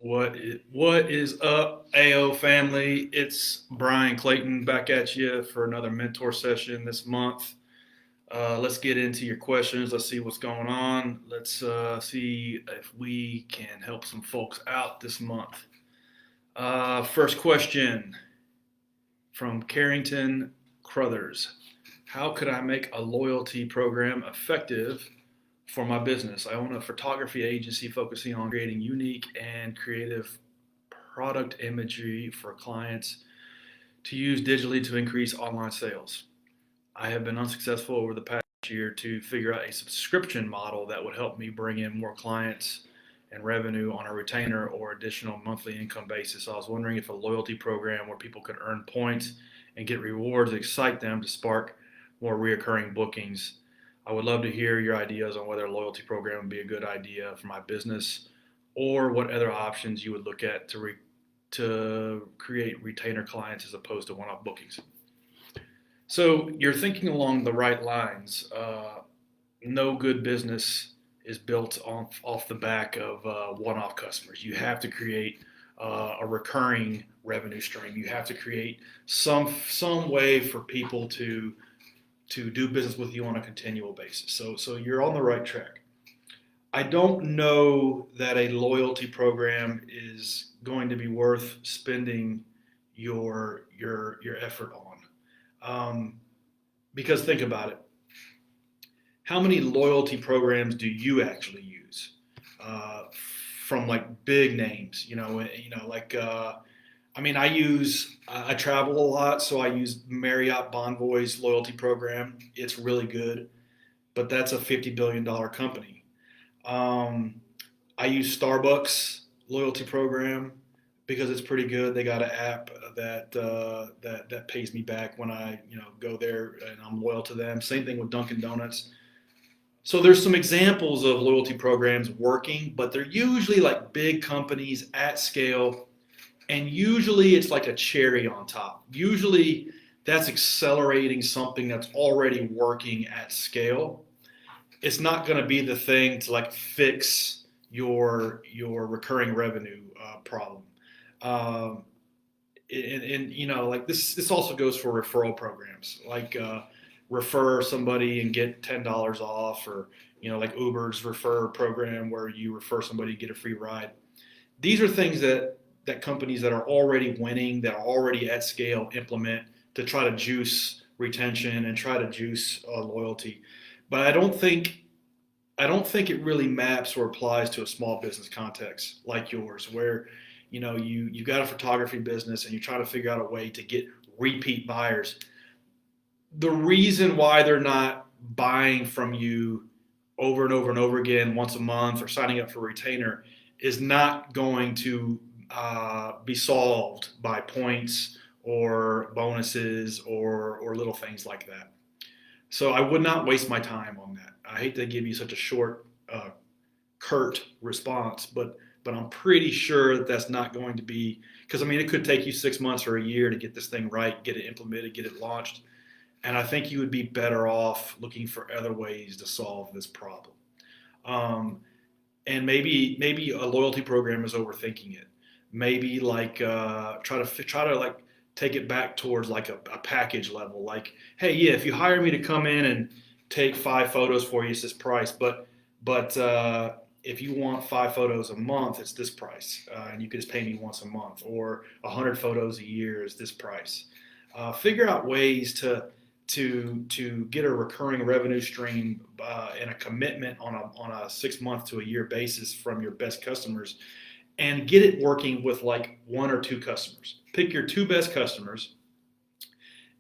What is up, AO family? It's Bryan Clayton back at you for another mentor session this month. Let's get into your questions. Let's see what's going on. Let's see if we can help some folks out this month. First question from Carrington Crothers. How could I make a loyalty program effective for my business? I own a photography agency focusing on creating unique and creative product imagery for clients to use digitally to increase online sales. I have been unsuccessful over the past year to figure out a subscription model that would help me bring in more clients and revenue on a retainer or additional monthly income basis. So I was wondering if a loyalty program where people could earn points and get rewards excite them to spark more reoccurring bookings. I would love to hear your ideas on whether a loyalty program would be a good idea for my business or what other options you would look at to create retainer clients as opposed to one-off bookings. So you're thinking along the right lines. No good business is built off the back of one-off customers. You have to create a recurring revenue stream. You have to create some way for people to do business with you on a continual basis. So you're on the right track. I don't know that a loyalty program is going to be worth spending your effort on. Because think about it. How many loyalty programs do you actually use from like big names? I travel a lot, so I use Marriott Bonvoy's loyalty program. It's really good, but that's a $50 billion company. I use Starbucks loyalty program because it's pretty good. They got an app that pays me back when I go there and I'm loyal to them. Same thing with Dunkin' Donuts. So there's some examples of loyalty programs working, but they're usually like big companies at scale, and usually it's like a cherry on top. Usually that's accelerating something that's already working at scale. It's not going to be the thing to like fix your recurring revenue problem. Um, like this also goes for referral programs, like refer somebody and get $10 off, or like Uber's refer program where you refer somebody to get a free ride. These are things that companies that are already winning, that are already at scale, implement to try to juice retention and try to juice loyalty. But I don't think it really maps or applies to a small business context like yours, where you've got a photography business and you're trying to figure out a way to get repeat buyers. The reason why they're not buying from you over and over and over again once a month or signing up for a retainer is not going to be solved by points or bonuses or little things like that. So I would not waste my time on that. I hate to give you such a short, curt response, but I'm pretty sure that that's not going to be, because I mean it could take you 6 months or a year to get this thing right, get it implemented, get it launched, and I think you would be better off looking for other ways to solve this problem. Um, and maybe a loyalty program is overthinking it. Maybe like try to like take it back towards like a package level. Like, hey, yeah, if you hire me to come in and take 5 photos for you, it's this price. But if you want 5 photos a month, it's this price, and you can just pay me once a month. Or 100 photos a year is this price. Figure out ways to get a recurring revenue stream and a commitment on a 6 month to a year basis from your best customers, and get it working with like one or two customers. Pick your two best customers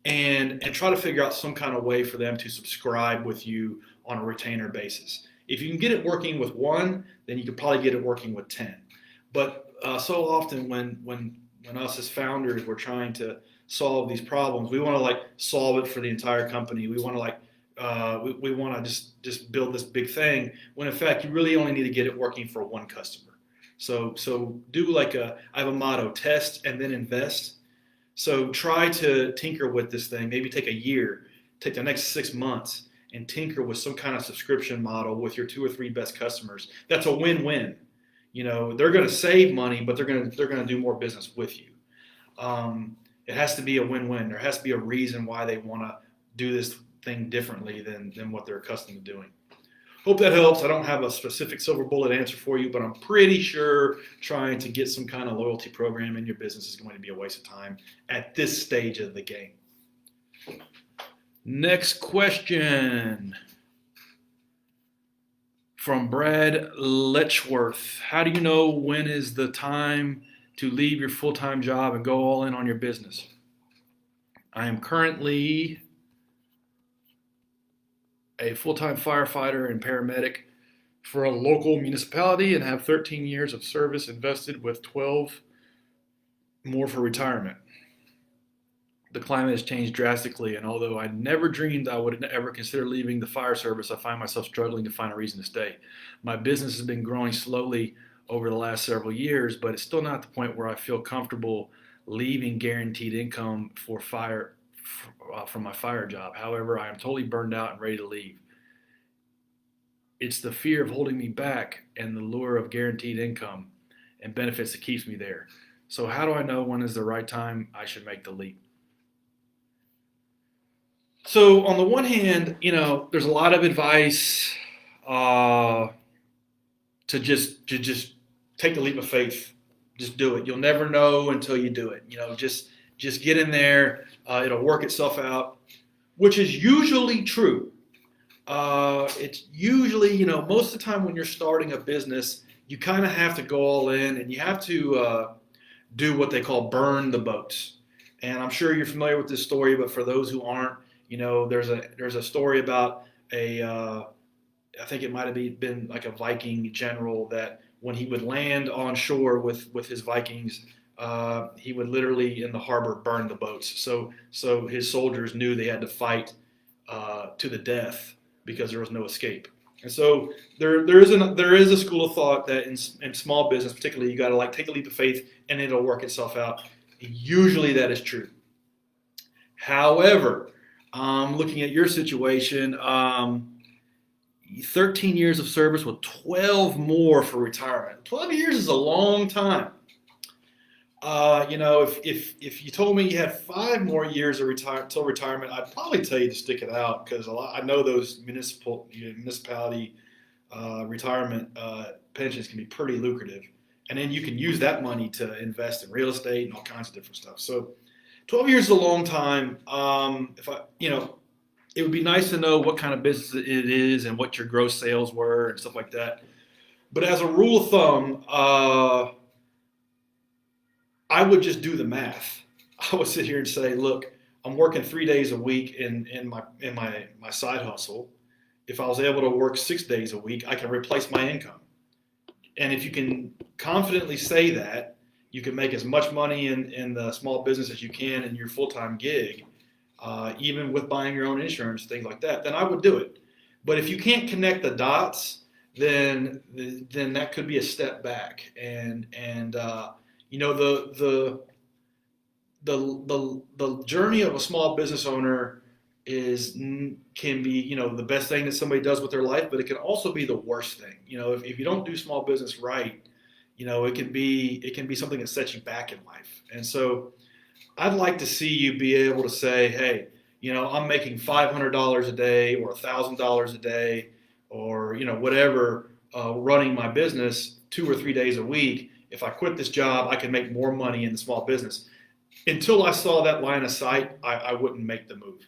and try to figure out some kind of way for them to subscribe with you on a retainer basis. If you can get it working with one, then you can probably get it working with 10. But so often when us as founders we're trying to solve these problems, we want to like solve it for the entire company. We want to like we want to just build this big thing, when in fact you really only need to get it working for one customer. So do like I have a motto: test and then invest. So try to tinker with this thing. Maybe take a year, take the next 6 months, and tinker with some kind of subscription model with your two or three best customers. That's a win-win. they're going to save money, but they're going to do more business with you. It has to be a win-win. There has to be a reason why they want to do this thing differently than what they're accustomed to doing. Hope that helps. I don't have a specific silver bullet answer for you, but I'm pretty sure trying to get some kind of loyalty program in your business is going to be a waste of time at this stage of the game. Next question from Brad Letchworth. How do you know when is the time to leave your full-time job and go all in on your business? I am currently a full-time firefighter and paramedic for a local municipality and have 13 years of service invested with 12 more for retirement. The climate has changed drastically, and although I never dreamed I would ever consider leaving the fire service, I find myself struggling to find a reason to stay. My business has been growing slowly over the last several years, but it's still not the point where I feel comfortable leaving guaranteed income from my fire job. However, I am totally burned out and ready to leave. It's the fear of holding me back and the lure of guaranteed income and benefits that keeps me there. So how do I know when is the right time I should make the leap? So on the one hand, there's a lot of advice to just take the leap of faith. Just do it. You'll never know until you do it. Just get in there. It'll work itself out, which is usually true. It's usually, most of the time when you're starting a business, you kind of have to go all in and you have to do what they call burn the boats. And I'm sure you're familiar with this story, but for those who aren't, there's a story about I think it might have been like a Viking general that when he would land on shore with his Vikings, he would literally in the harbor burn the boats. So his soldiers knew they had to fight to the death because there was no escape. And so there is a school of thought that in small business, particularly, you got to take a leap of faith and it'll work itself out. Usually that is true. However, looking at your situation, 13 years of service with 12 more for retirement. 12 years is a long time. If you told me you had 5 more years of till retirement, I'd probably tell you to stick it out because I know those municipality retirement pensions can be pretty lucrative, and then you can use that money to invest in real estate and all kinds of different stuff. So, 12 years is a long time. It would be nice to know what kind of business it is and what your gross sales were and stuff like that. But as a rule of thumb, I would just do the math. I would sit here and say, look, I'm working 3 days a week in my side hustle. If I was able to work 6 days a week, I can replace my income. And if you can confidently say that, you can make as much money in the small business as you can in your full-time gig, even with buying your own insurance, things like that, then I would do it. But if you can't connect the dots, then that could be a step back. And the journey of a small business owner can be the best thing that somebody does with their life, but it can also be the worst thing. If you don't do small business right, it can be something that sets you back in life. And so I'd like to see you be able to say, hey, I'm making $500 a day or $1,000 a day or whatever, running my business 2 or 3 days a week. If I quit this job, I can make more money in the small business. Until I saw that line of sight, I wouldn't make the move.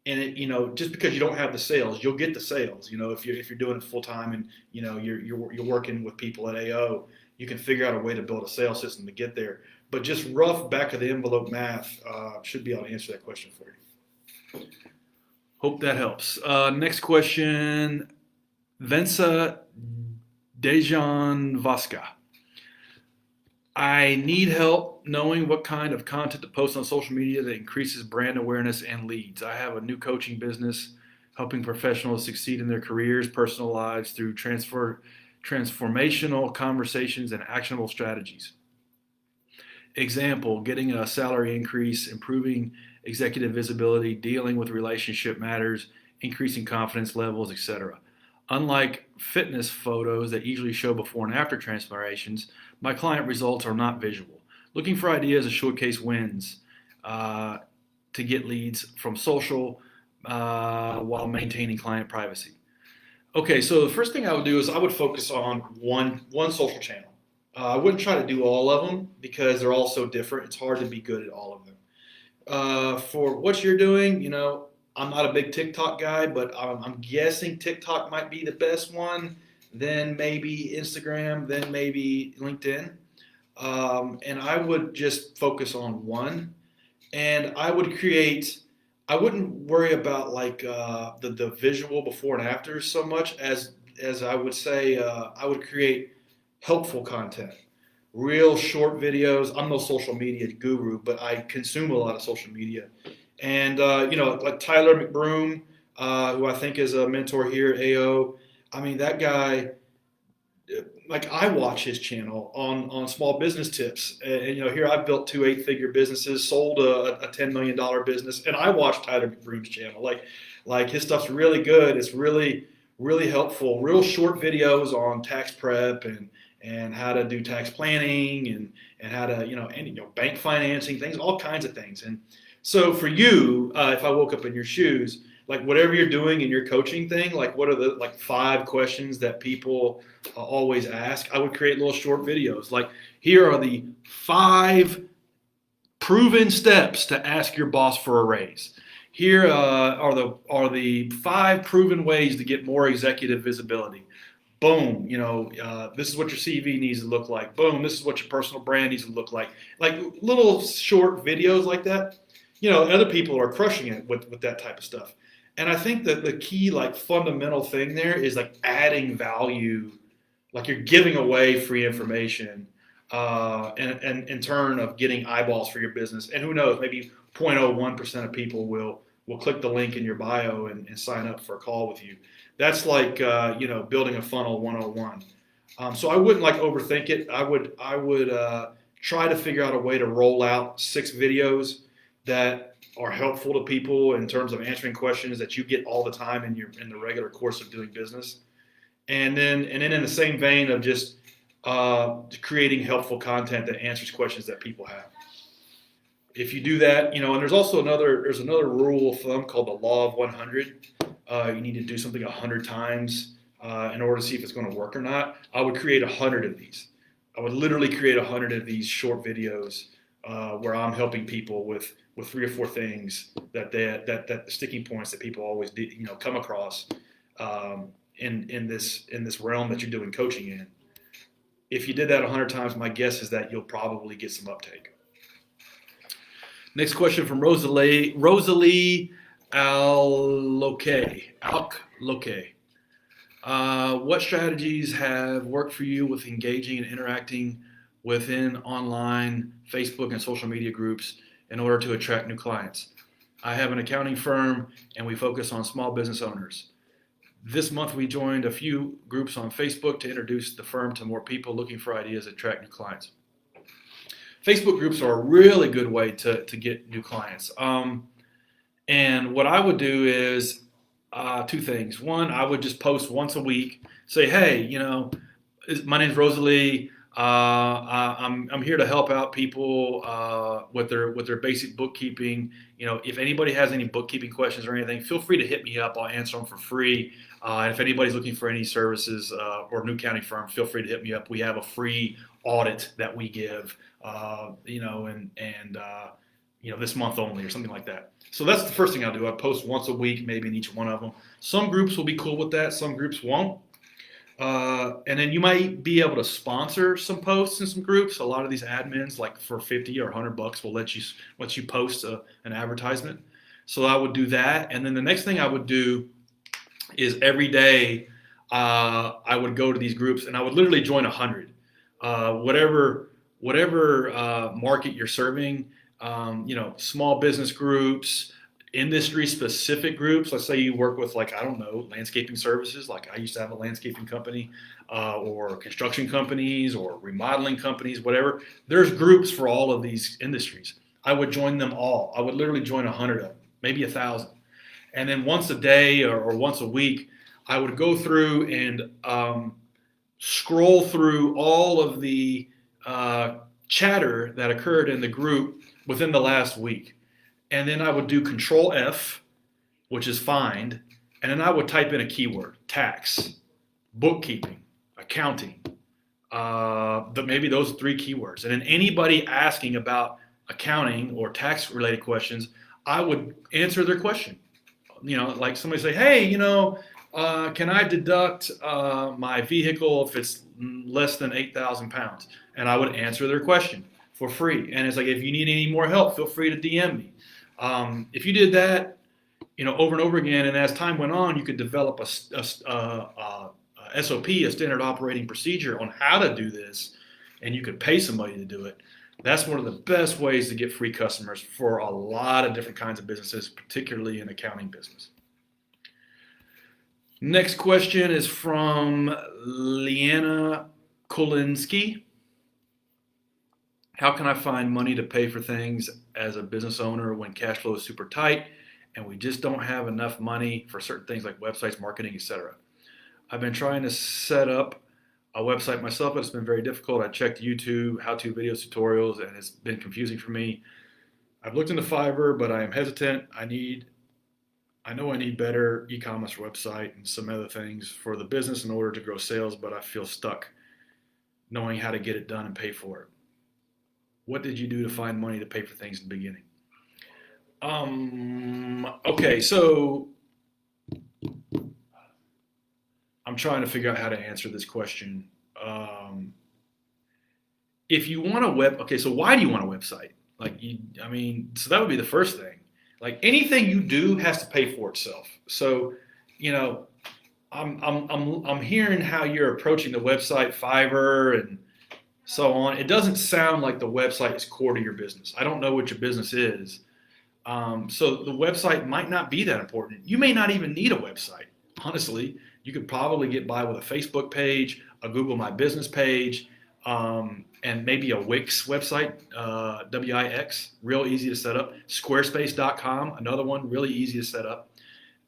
And just because you don't have the sales, you'll get the sales. If you're doing it full time and you're working with people at AO, you can figure out a way to build a sales system to get there. But just rough back of the envelope math should be able to answer that question for you. Hope that helps. Next question, Vensa Dejan Vasca. I need help knowing what kind of content to post on social media that increases brand awareness and leads. I have a new coaching business helping professionals succeed in their careers, personal lives through transformational conversations and actionable strategies. Example, getting a salary increase, improving executive visibility, dealing with relationship matters, increasing confidence levels, etc. Unlike fitness photos that usually show before and after transformations, my client results are not visual. Looking for ideas to showcase wins uh, to get leads from social while maintaining client privacy. Okay, so the first thing I would do is I would focus on one social channel. I wouldn't try to do all of them because they're all so different. It's hard to be good at all of them. For what you're doing, I'm not a big TikTok guy, but I'm guessing TikTok might be the best one. Then maybe Instagram, then maybe LinkedIn. And I would just focus on one, and I wouldn't worry about like the visual before and after so much as I would say I would create helpful content, real short videos. I'm no social media guru, but I consume a lot of social media, and like Tyler McBroom, who I think is a mentor here at AO. I mean, that guy, like, I watch his channel on small business tips, and here I've built two 8-figure businesses, sold a $10 million business, and I watch Tyler McBroom's channel. Like his stuff's really good. It's really helpful. Real short videos on tax prep and how to do tax planning and how to bank financing things, all kinds of things. And so for you, if I woke up in your shoes, like whatever you're doing in your coaching thing, like what are the like 5 questions that people always ask? I would create little short videos. Like, here are the 5 proven steps to ask your boss for a raise. Here are the 5 proven ways to get more executive visibility. Boom, this is what your CV needs to look like. Boom, this is what your personal brand needs to look like. Like little short videos like that. Other people are crushing it with that type of stuff. And I think that the key, like, fundamental thing there is like adding value, like you're giving away free information, and in turn of getting eyeballs for your business. And who knows, maybe 0.01% of people will click the link in your bio and sign up for a call with you. That's like building a funnel 101. So I wouldn't like overthink it. I would try to figure out a way to roll out 6 videos that are helpful to people in terms of answering questions that you get all the time in the regular course of doing business, and then in the same vein of just creating helpful content that answers questions that people have. If you do that, and there's another rule of thumb called the law of 100. You need to do something 100 times in order to see if it's going to work or not. I would create 100 of these. I would literally create 100 of these short videos where I'm helping people with 3 or 4 things that the sticking points that people always come across in this realm that you're doing coaching in. If you did that 100 times, my guess is that you'll probably get some uptake. Next question from Rosalie Alloke. What strategies have worked for you with engaging and interacting within online Facebook and social media groups in order to attract new clients? I have an accounting firm and we focus on small business owners. This month we joined a few groups on Facebook to introduce the firm to more people looking for ideas to attract new clients. Facebook groups are a really good way to get new clients. And what I would do is 2 things. One, I would just post once a week, say, hey, my name's Rosalie. I'm here to help out people with their basic bookkeeping. If anybody has any bookkeeping questions or anything, feel free to hit me up. I'll answer them for free. And if anybody's looking for any services or a new accounting firm, feel free to hit me up. We have a free audit that we give, this month only or something like that. So that's the first thing I'll do. I post once a week, maybe in each one of them. Some groups will be cool with that. Some groups won't. And then you might be able to sponsor some posts in some groups. A lot of these admins, like for 50 or $100, will let you post an advertisement. So I would do that. And then the next thing I would do is every day I would go to these groups and I would literally join 100. Whatever market you're serving, small business groups, industry specific groups. Let's say you work with, landscaping services. Like I used to have a landscaping company, or construction companies or remodeling companies, whatever. There's groups for all of these industries. I would join them all. I would literally join 100 of them, maybe 1,000. And then once a day or once a week, I would go through and scroll through all of the chatter that occurred in the group within the last week. And then I would do Control F, which is find, and then I would type in a keyword: tax, bookkeeping, accounting. Maybe those 3 keywords. And then anybody asking about accounting or tax related questions, I would answer their question. Like somebody say, hey, can I deduct my vehicle if it's less than 8,000 pounds? And I would answer their question for free. And it's like, if you need any more help, feel free to DM me. If you did that, over and over again, and as time went on, you could develop a SOP, a standard operating procedure on how to do this, and you could pay somebody to do it. That's one of the best ways to get free customers for a lot of different kinds of businesses, particularly in accounting business. Next question is from Leanna Kolinsky. How can I find money to pay for things as a business owner when cash flow is super tight and we just don't have enough money for certain things like websites, marketing, etc.? I've been trying to set up a website myself, but it's been very difficult. I checked YouTube, how-to videos, tutorials, and it's been confusing for me. I've looked into Fiverr, but I am hesitant. I know I need better e-commerce website and some other things for the business in order to grow sales, but I feel stuck knowing how to get it done and pay for it. What did you do to find money to pay for things in the beginning? Okay, so I'm trying to figure out how to answer this question. If you want a so why do you want a website? So that would be the first thing. Like anything you do has to pay for itself. So, I'm hearing how you're approaching the website, Fiverr, and so on. It doesn't sound like the website is core to your business. I don't know what your business is. So the website might not be that important. You may not even need a website, honestly. You could probably get by with a Facebook page, a Google My Business page, and maybe a Wix website, Wix, real easy to set up. Squarespace.com, another one, really easy to set up.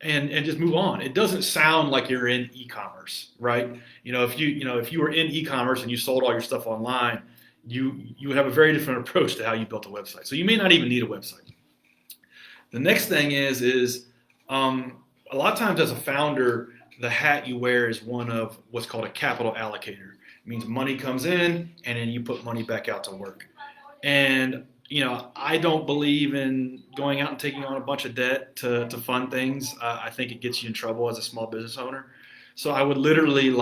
And just move on. It doesn't sound like you're in e-commerce, right? If you were in e-commerce and you sold all your stuff online, you would have a very different approach to how you built a website. So you may not even need a website. The next thing is a lot of times as a founder, the hat you wear is one of what's called a capital allocator. It means money comes in and then you put money back out to work. And I don't believe in going out and taking on a bunch of debt to fund things. I think it gets you in trouble as a small business owner. So I would literally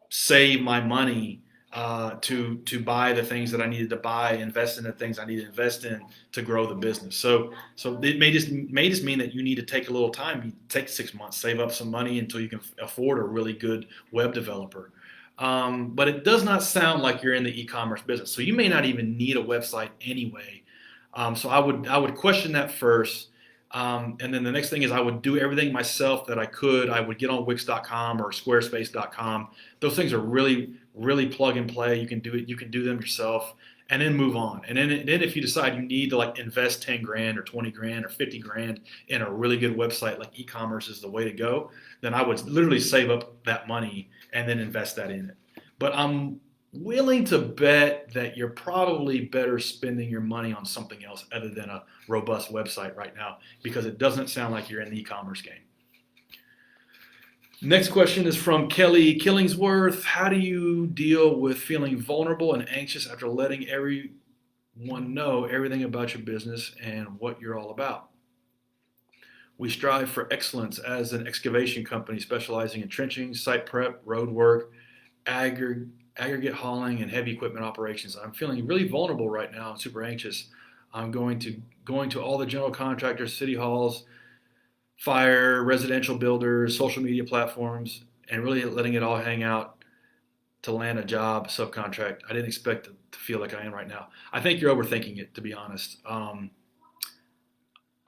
save my money to buy the things that I needed to buy, invest in the things I need to invest in to grow the business. So it may just mean that you need to take a little time. You take 6 months, save up some money until you can afford a really good web developer. But it does not sound like you're in the e-commerce business. So you may not even need a website anyway. So I would question that first. And then the next thing is I would do everything myself that I could. I would get on Wix.com or Squarespace.com. Those things are really, really plug and play. You can do it. You can do them yourself, and then move on. And then if you decide you need to invest 10 grand or 20 grand or 50 grand in a really good website, like e-commerce is the way to go, then I would literally save up that money and then invest that in it. But I'm willing to bet that you're probably better spending your money on something else other than a robust website right now, because it doesn't sound like you're in the e-commerce game. Next question is from Kelly Killingsworth. How do you deal with feeling vulnerable and anxious after letting everyone know everything about your business and what you're all about? We strive for excellence as an excavation company specializing in trenching, site prep, road work, aggregate hauling, and heavy equipment operations. I'm feeling really vulnerable right now. I'm super anxious. I'm going to all the general contractors, city halls, fire, residential builders, social media platforms, and really letting it all hang out to land a job, subcontract. I didn't expect to feel like I am right now. I think you're overthinking it, to be honest.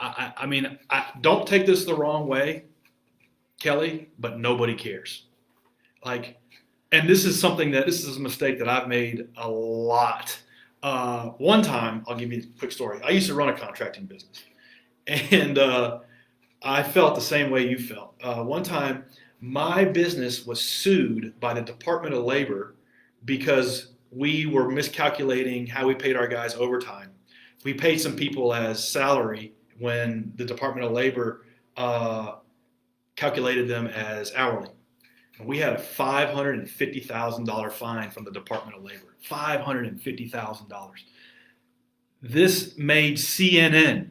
I mean, don't take this the wrong way, Kelly, but nobody cares. And this is a mistake that I've made a lot. One time, I'll give you a quick story. I used to run a contracting business, and I felt the same way you felt. One time, My business was sued by the Department of Labor because we were miscalculating how we paid our guys overtime. We paid some people as salary when the Department of Labor uh, calculated them as hourly. And we had a $550,000 fine from the Department of Labor. $550,000. This made CNN,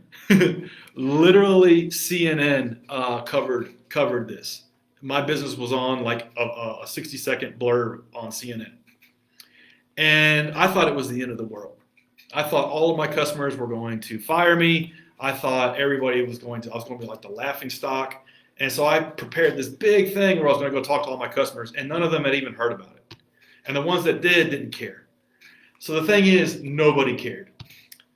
literally CNN covered this. My business was on like a 60-second blurb on CNN, and I thought it was the end of the world. I thought all of my customers were going to fire me. I thought everybody was going to. I was going to be like the laughing stock, and so I prepared this big thing where I was going to go talk to all my customers, and none of them had even heard about it, and the ones that did didn't care. So the thing is, nobody cared.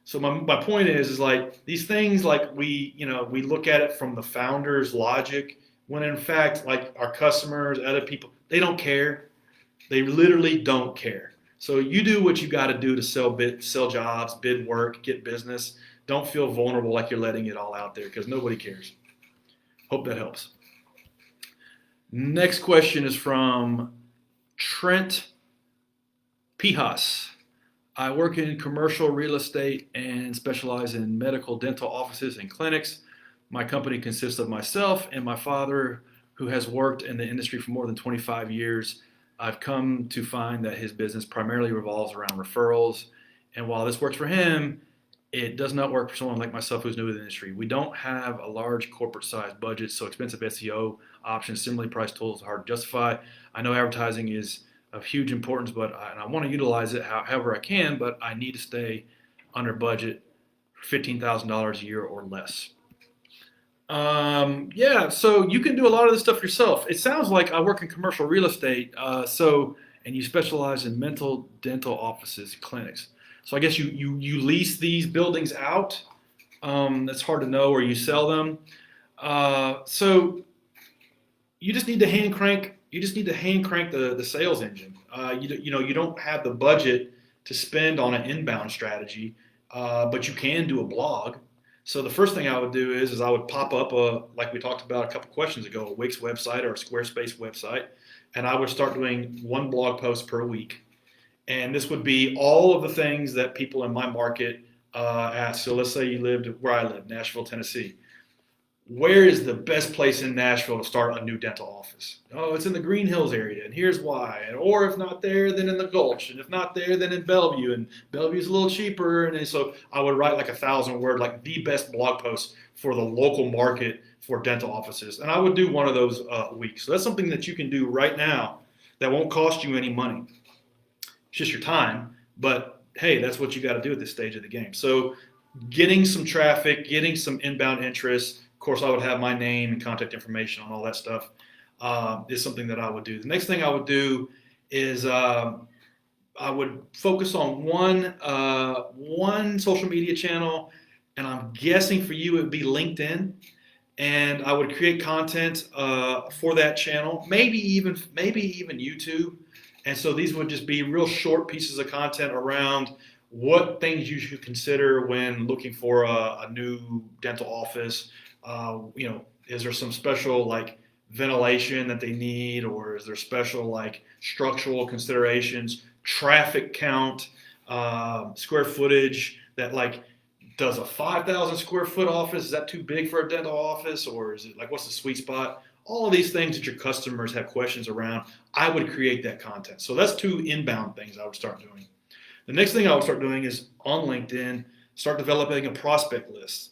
So my point is like these things like we look at it from the founder's logic when in fact like our customers, other people, they don't care. They literally don't care. So you do what you got to do to sell jobs, bid work, get business. Don't feel vulnerable like you're letting it all out there because nobody cares. Hope that helps. Next question is from Trent Pijas. I work in commercial real estate and specialize in medical dental offices and clinics. My company consists of myself and my father, who has worked in the industry for more than 25 years. I've come to find that his business primarily revolves around referrals. And while this works for him, it does not work for someone like myself who's new to the industry. We don't have a large corporate sized budget, so expensive SEO options, similarly priced tools are hard to justify. I know advertising is of huge importance, but I want to utilize it however I can, but I need to stay under budget for $15,000 a year or less. Yeah, so you can do a lot of this stuff yourself. It sounds like I work in commercial real estate, and you specialize in mental dental offices, clinics. So I guess you lease these buildings out. That's hard to know, or you sell them. So you just need to hand crank. You just need to hand crank the sales engine. You don't have the budget to spend on an inbound strategy, but you can do a blog. So the first thing I would do is I would pop up like we talked about a couple questions ago, a Wix website or a Squarespace website, and I would start doing one blog post per week. And this would be all of the things that people in my market ask. So let's say you lived where I live, Nashville, Tennessee. Where is the best place in Nashville to start a new dental office? Oh, it's in the Green Hills area, and here's why. Or if not there, then in the Gulch, and if not there, then in Bellevue, and Bellevue's a little cheaper. And so I would write like 1,000 word, like the best blog post for the local market for dental offices, and I would do one of those a week. So that's something that you can do right now that won't cost you any money. It's just your time, but hey, that's what you got to do at this stage of the game. So getting some traffic, getting some inbound interest. Of course, I would have my name and contact information on all that stuff. Is something that I would do. The next thing I would do is I would focus on one social media channel, and I'm guessing for you it would be LinkedIn. And I would create content for that channel, maybe even YouTube. And so these would just be real short pieces of content around what things you should consider when looking for a new dental office. Is there some special like ventilation that they need, or is there special like structural considerations, traffic count, square footage that like does a 5,000 square foot office, is that too big for a dental office, or is it like what's the sweet spot? All of these things that your customers have questions around, I would create that content. So that's two inbound things I would start doing. The next thing I would start doing is on LinkedIn, start developing a prospect list.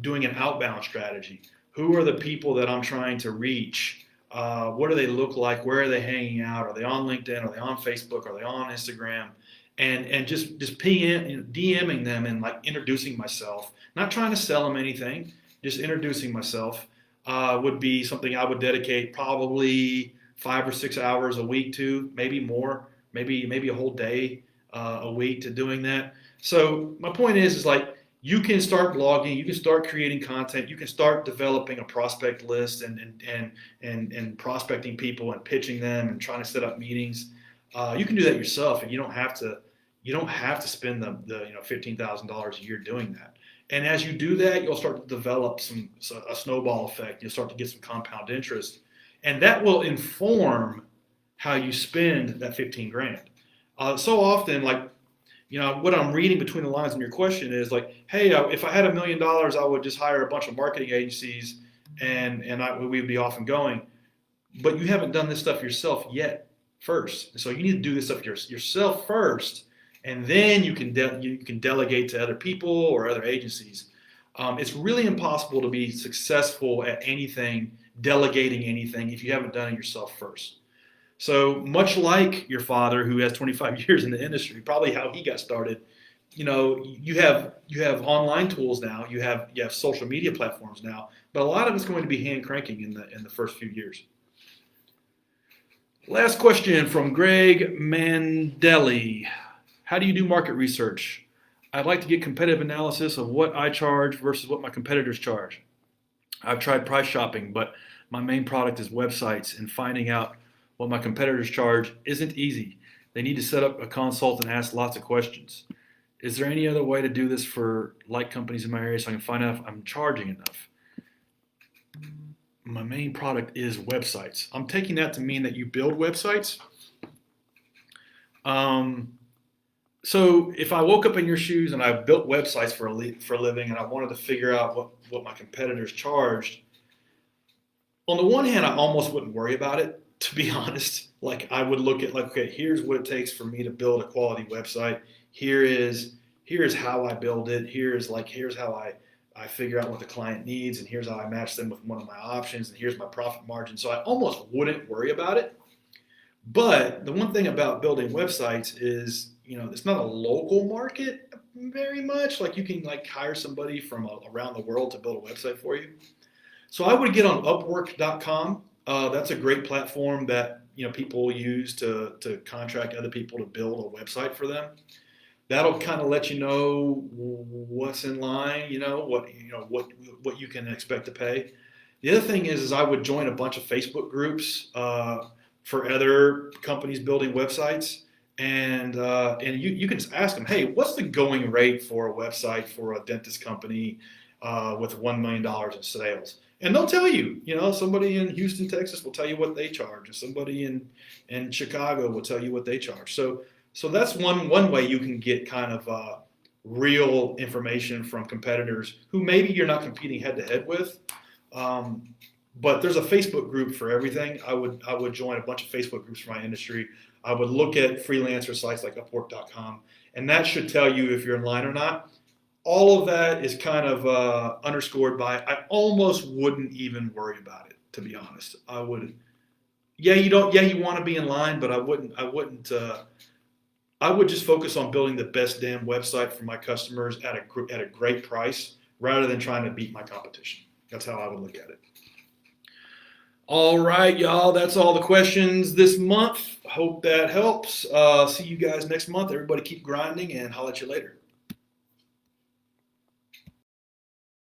Doing an outbound strategy. Who are the people that I'm trying to reach? What do they look like? Where are they hanging out? Are they on LinkedIn? Are they on Facebook? Are they on Instagram? And just DMing them and like introducing myself. Not trying to sell them anything, just introducing myself would be something I would dedicate probably 5 or 6 hours a week to, maybe more, maybe a whole day a week to doing that. So my point is like, you can start blogging, you can start creating content, you can start developing a prospect list and prospecting people and pitching them and trying to set up meetings. You can do that yourself, and you don't have to spend the $15,000 a year doing that. And as you do that, you'll start to develop a snowball effect. You'll start to get some compound interest, And that will inform how you spend that 15 grand. So often, like, what I'm reading between the lines in your question is like, hey, if I had $1 million, I would just hire a bunch of marketing agencies and we would be off and going. But you haven't done this stuff yourself yet first. So you need to do this stuff yourself first, and then you can delegate to other people or other agencies. It's really impossible to be successful at anything, delegating anything, if you haven't done it yourself first. So much like your father, who has 25 years in the industry, probably how he got started. You have online tools now. You have social media platforms now, but a lot of it's going to be hand cranking in the first few years. Last question from Greg Mandelli. How do you do market research? I'd like to get competitive analysis of what I charge versus what my competitors charge. I've tried price shopping, but my main product is websites, and finding out what my competitors charge isn't easy. They need to set up a consult and ask lots of questions. Is there any other way to do this for like companies in my area so I can find out if I'm charging enough? My main product is websites. I'm taking that to mean that you build websites. So if I woke up in your shoes and I built websites for a living, and I wanted to figure out what my competitors charged, on the one hand, I almost wouldn't worry about it, to be honest. Like, I would look at, like, okay, here's what it takes for me to build a quality website. Here's how I build it. Here's how I figure out what the client needs, and here's how I match them with one of my options, and here's my profit margin. So I almost wouldn't worry about it. But the one thing about building websites is, it's not a local market very much. Like, you can hire somebody from around the world to build a website for you. So I would get on Upwork.com. That's a great platform that people use to contract other people to build a website for them. That'll kind of let you know what's in line, what you can expect to pay. The other thing is I would join a bunch of Facebook groups for other companies building websites, and you can just ask them, hey, what's the going rate for a website for a dentist company with $1 million in sales? And they'll tell you, somebody in Houston, Texas will tell you what they charge, and somebody in Chicago will tell you what they charge. So that's one way you can get kind of real information from competitors who maybe you're not competing head to head with. But there's a Facebook group for everything. I would join a bunch of Facebook groups for my industry. I would look at freelancer sites like Upwork.com, and that should tell you if you're in line or not. All of that is kind of underscored by I almost wouldn't even worry about it, to be honest. I would. You want to be in line, but I wouldn't. I would just focus on building the best damn website for my customers at a great price, rather than trying to beat my competition. That's how I would look at it. All right, y'all. That's all the questions this month. Hope that helps. See you guys next month. Everybody keep grinding, and holler at you later.